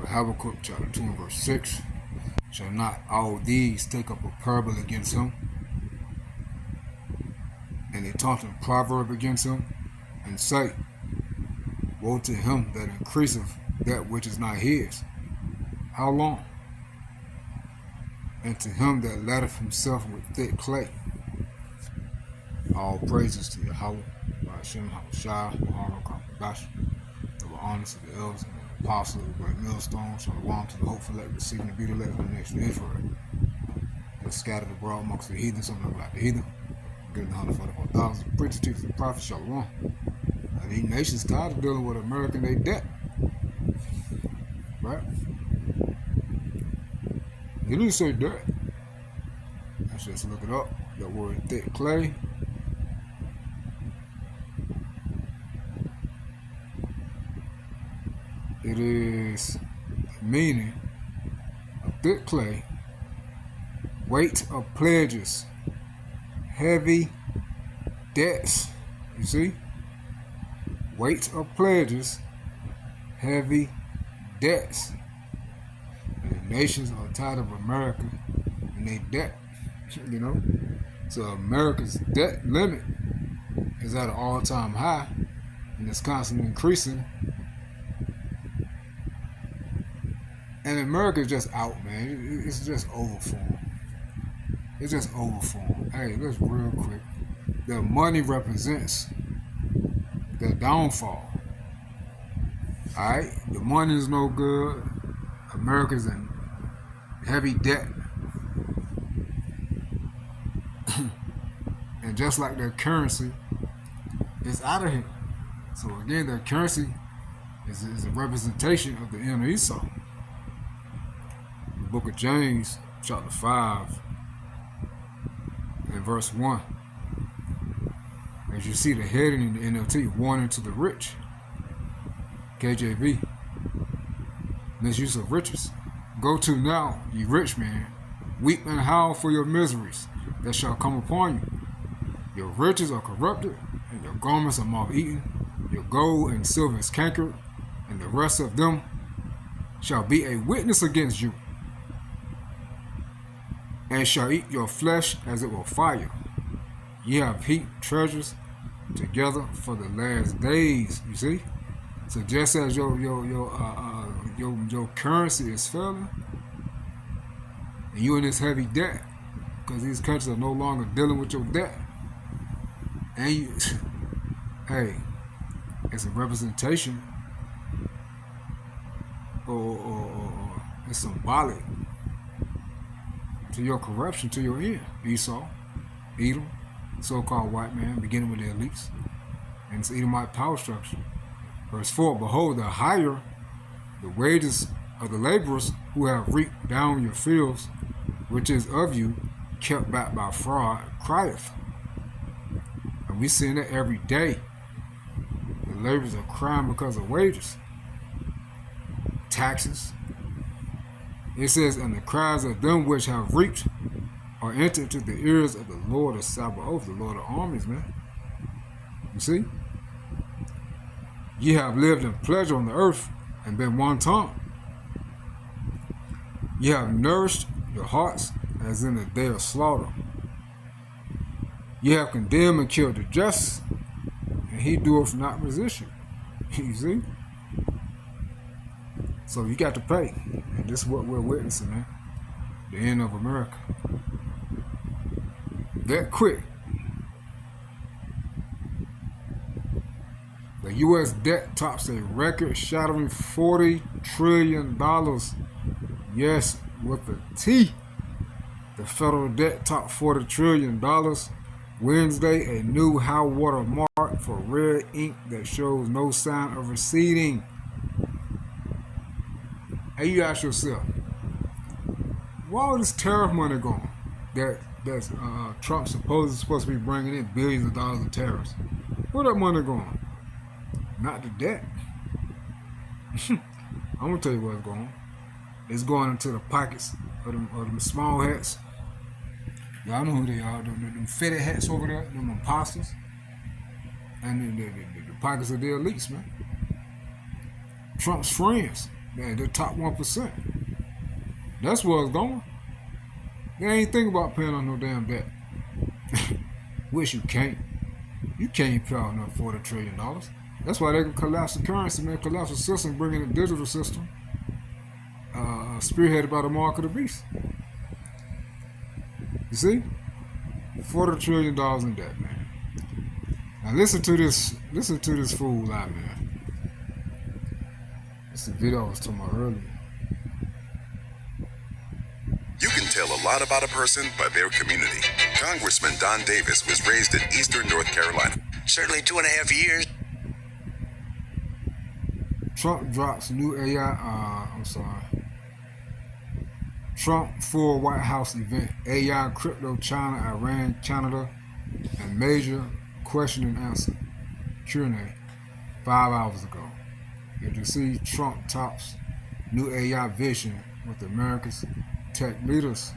Habakkuk chapter 2 and verse 6. Shall not all these take up a parable against him, and a taunting proverb against him, and say, woe to him that increaseth that which is not his. How long? And to him that laddeth himself with thick clay. All praises to Yahweh, Hashem, Habushai, Muhammad, Kabash, double honors to the elders and the apostles of the great millstone, shalom to the hopeful elect, receiving the beauty elect of the nation of Israel. They're scattered abroad amongst the heathen, some of them like the heathen, getting 144,000 preachers, teachers, and prophets, shalom. Now, these nations tired of dealing with America and their debt. Right? You didn't say debt. Let's just look it up. That word thick clay. It is the meaning of thick clay, weight of pledges, heavy debts. You see? Weight of pledges, heavy debts. And the nations are tired of America and they debt. You know? So America's debt limit is at an all-time high and it's constantly increasing. And America is just out, man. It's just over for them. It's just over for them. Hey, let's real quick. The money represents their downfall. Alright? The money is no good. America's in heavy debt. And just like their currency, it's out of here. So again, their currency is a representation of the inner Esau. The book of James, chapter 5, and verse 1. As you see the heading in the NLT, warning to the rich. KJV, misuse of riches. Go to now, ye rich men, weep and howl for your miseries that shall come upon you. Your riches are corrupted, and your garments are moth-eaten. Your gold and silver is cankered, and the rest of them shall be a witness against you, and shall eat your flesh as it will fire. Ye have heaped treasures together for the last days. You see? So just as your currency is failing, and you in this heavy debt, because these countries are no longer dealing with your debt, and you, hey, it's a representation, or it's symbolic to your corruption, to your end. Esau, Edom, so-called white man, beginning with the elites, and it's Edomite power structure. Verse 4, behold, the higher the wages of the laborers who have reaped down your fields, which is of you, kept back by fraud, crieth. And we seeing that every day. The laborers are crying because of wages, taxes. It says, and the cries of them which have reaped are entered to the ears of the Lord of Sabaoth, the Lord of armies, man. You see? Ye have lived in pleasure on the earth and been wanton. Ye have nourished your hearts as in the day of slaughter. Ye have condemned and killed the just, and he doeth not resist you. You see? So you got to pay. And this is what we're witnessing, man. The end of America. That quick. The U.S. debt tops a record-shattering $40 trillion. Yes, with a T. The federal debt topped $40 trillion. Wednesday, a new high water mark for red ink that shows no sign of receding. And you ask yourself, where all this tariff money going? That's Trump supposedly supposed to be bringing in billions of dollars of tariffs. Where that money going? Not the debt. I'm gonna tell you where it's going. It's going into the pockets of them small hats. Y'all know who they are. Them fitted hats over there, them imposters, and the pockets of the elites, man. Trump's friends. Man, the top 1%. That's where it's going. They ain't think about paying on no damn debt. Which you can't. You can't pay out enough $40 trillion. That's why they can collapse the currency, man, collapse the system, bring in a digital system, spearheaded by the mark of the beast. You see? $40 trillion in debt, man. Now listen to this fool out, man. This is a video I was talking about earlier. You can tell a lot about a person by their community. Congressman Don Davis was raised in Eastern North Carolina. Certainly 2.5 years. Trump drops new AI, Trump full White House event. AI, crypto, China, Iran, Canada, and major question and answer. Q&A 5 hours ago. You can see Trump tops new AI vision with America's tech leaders.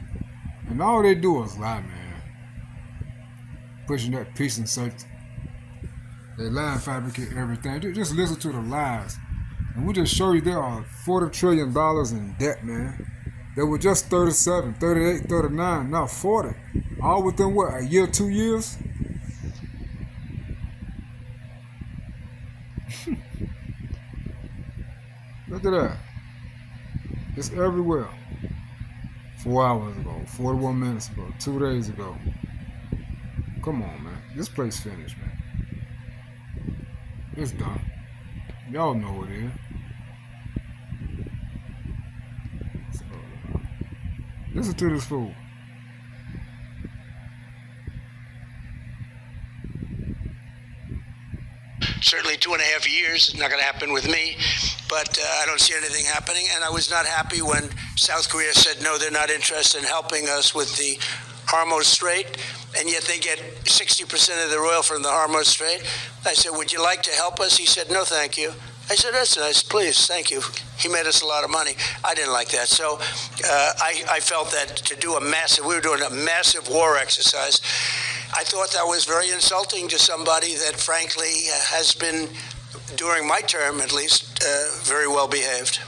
And all they do is lie, man. Pushing that peace and safety. They lie and fabricate everything. Just listen to the lies. And we just show you there are $40 trillion in debt, man. There were just 37, 38, 39, now 40. All within what, a year, 2 years? Look at that. It's everywhere. 4 hours ago, 41 minutes ago, 2 days ago. Come on, man. This place finished, man. It's done. Y'all know what it is. So, listen to this fool. Certainly 2.5 years. It's not going to happen with me, but I don't see anything happening. And I was not happy when South Korea said, no, they're not interested in helping us with the Hormuz Strait, and yet they get 60% of their oil from the Hormuz Strait. I said, would you like to help us? He said, no, thank you. I said, that's nice, please, thank you. He made us a lot of money. I didn't like that. So I felt that to do we were doing a massive war exercise. I thought that was very insulting to somebody that, frankly, has been, during my term at least, very well behaved.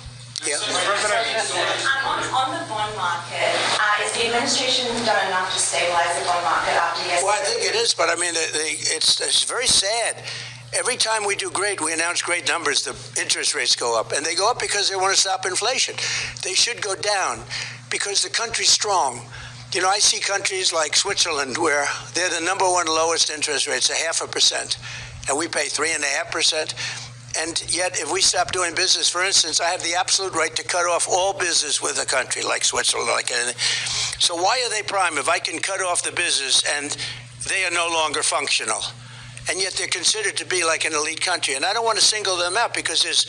Yeah. On the bond market, is the administration done enough to stabilize the bond market after yesterday? Well, I think it is, but I mean, it's very sad. Every time we do great, we announce great numbers, the interest rates go up. And they go up because they want to stop inflation. They should go down because the country's strong. You know, I see countries like Switzerland where they're the number one lowest interest rates, 0.5%, and we pay 3.5%. And yet, if we stop doing business, for instance, I have the absolute right to cut off all business with a country like Switzerland, like anything. So why are they prime if I can cut off the business and they are no longer functional? And yet they're considered to be like an elite country. And I don't want to single them out because there's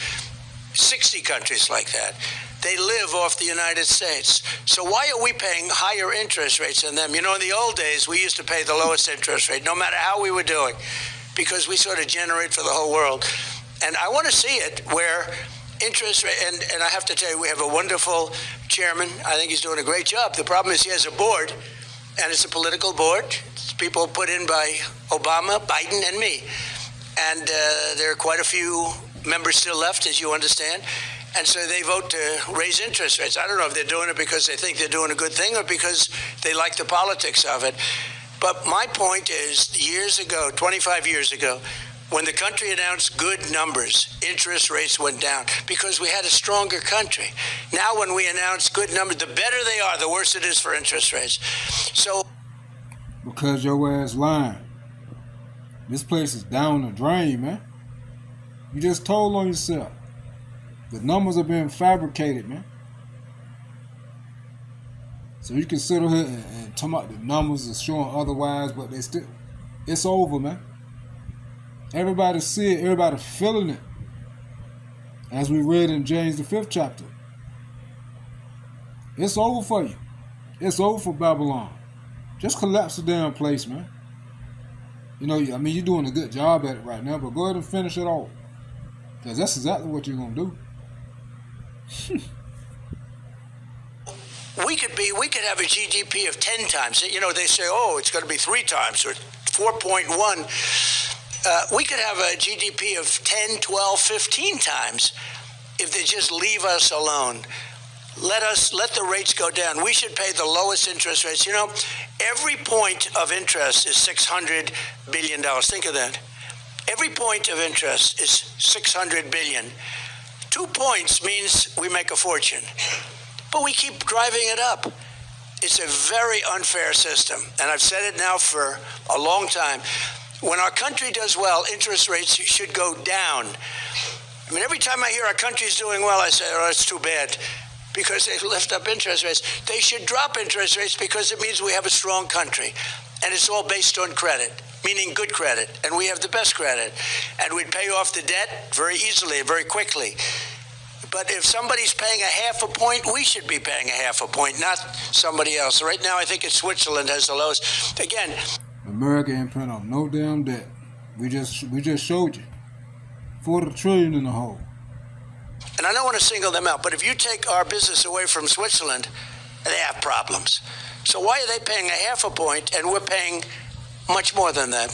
60 countries like that. They live off the United States. So why are we paying higher interest rates than them? You know, in the old days, we used to pay the lowest interest rate, no matter how we were doing, because we sort of generate for the whole world. And I want to see it where interest rate, and I have to tell you, we have a wonderful chairman. I think he's doing a great job. The problem is he has a board, and it's a political board. It's people put in by Obama, Biden, and me. And there are quite a few members still left, as you understand. And so they vote to raise interest rates. I don't know if they're doing it because they think they're doing a good thing or because they like the politics of it. But my point is, years ago, 25 years ago, when the country announced good numbers, interest rates went down because we had a stronger country. Now when we announce good numbers, the better they are, the worse it is for interest rates. So, because your ass lying. This place is down the drain, man. You just told on yourself. The numbers are being fabricated, man. So you can sit here and talk about the numbers are showing otherwise, but they still, it's over, man. Everybody see it, everybody feeling it. As we read in James the 5th chapter. It's over for you. It's over for Babylon. Just collapse the damn place, man. You know, I mean, you're doing a good job at it right now, but go ahead and finish it off. Because that's exactly what you're going to do. we could have a GDP of 10 times. You know, they say, oh, it's going to be 3 times or 4.1. We could have a GDP of 10, 12, 15 times. if they just leave us alone. Let the rates go down. We should pay the lowest interest rates. You know, every point of interest is $600 billion. Think of that. Every point of interest is $600 billion. 2 points means we make a fortune, but we keep driving it up. It's a very unfair system, and I've said it now for a long time. When our country does well, interest rates should go down. I mean, every time I hear our country's doing well, I say, oh, it's too bad, because they lift up interest rates. They should drop interest rates because it means we have a strong country, and it's all based on credit, meaning good credit, and we have the best credit, and we'd pay off the debt very easily, very quickly. But if somebody's paying a half a point, we should be paying a half a point, not somebody else. Right now, I think it's Switzerland has the lowest. Again, America ain't paying off no damn debt. We just showed you $40 trillion in the hole. And I don't want to single them out, but if you take our business away from Switzerland, they have problems. So why are they paying a half a point and we're paying much more than that?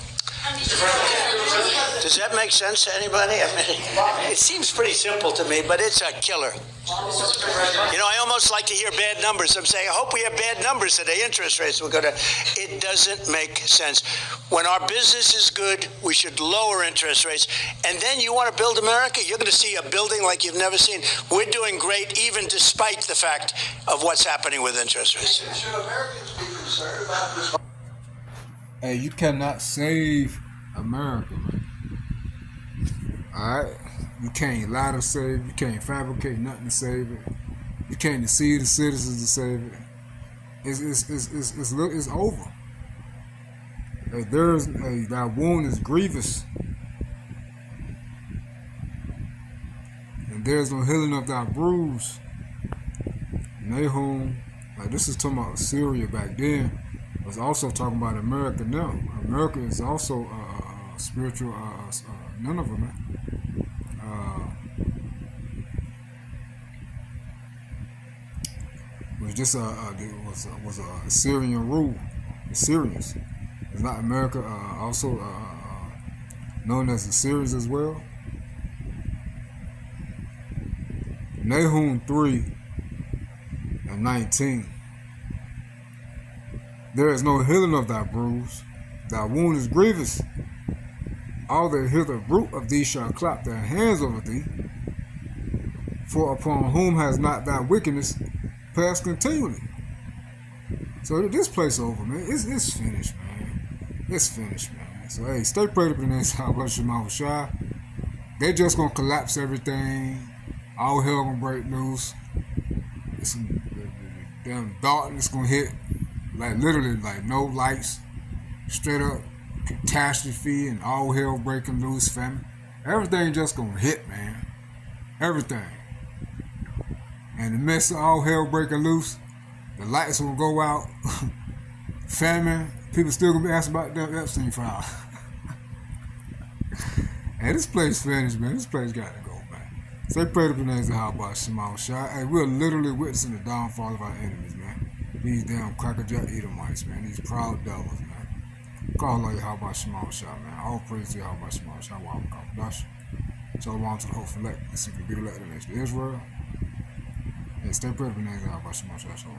Does that make sense to anybody? I mean, it seems pretty simple to me, but it's a killer. You know, I almost like to hear bad numbers. I'm saying, I hope we have bad numbers today. Interest rates will go down. It doesn't make sense. When our business is good, we should lower interest rates. And then you want to build America, you're going to see a building like you've never seen. We're doing great, even despite the fact of what's happening with interest rates. Should Americans be concerned about this? Hey, you cannot save America, man. Alright? You can't lie to save it. You can't fabricate nothing to save it. You can't deceive the citizens to save it. It's over. Hey, that wound is grievous. And there's no healing of that bruise. Nahum, like this is talking about Syria back then. Was also talking about America now. America is also spiritual Nineveh, man. Was just was a Syrian rule. The Syrians. It's not America. Also known as the Syrians as well. Nahum 3:19. There is no healing of thy bruise. Thy wound is grievous. All that hear the root of thee shall clap their hands over thee. For upon whom has not thy wickedness passed continually? So this place over, man. It's finished, man. It's finished, man. So hey, stay prayed up in this house, Shah. They just gonna collapse everything. All hell gonna break loose. Damn darkness gonna hit. Like literally, like no lights, straight up catastrophe and all hell breaking loose, famine. Everything just gonna hit, man. Everything. And in the midst of all hell breaking loose, the lights gonna go out. Famine. People still gonna be asking about that Epstein file. Hey, this place finished, man. This place got to go, man. So pray to the names of How Shema Shah. Hey, we're literally witnessing the downfall of our enemies, man. These damn crackerjack Edomites, man. These proud devils, man. Call like How Shema Shah, man. All praise to How Shema Shah. Wow, Dash. Shalom to the whole elect. This is the elect of the nation of Israel. Hey, stay prayed for the names of How Shema Shah. Shalom.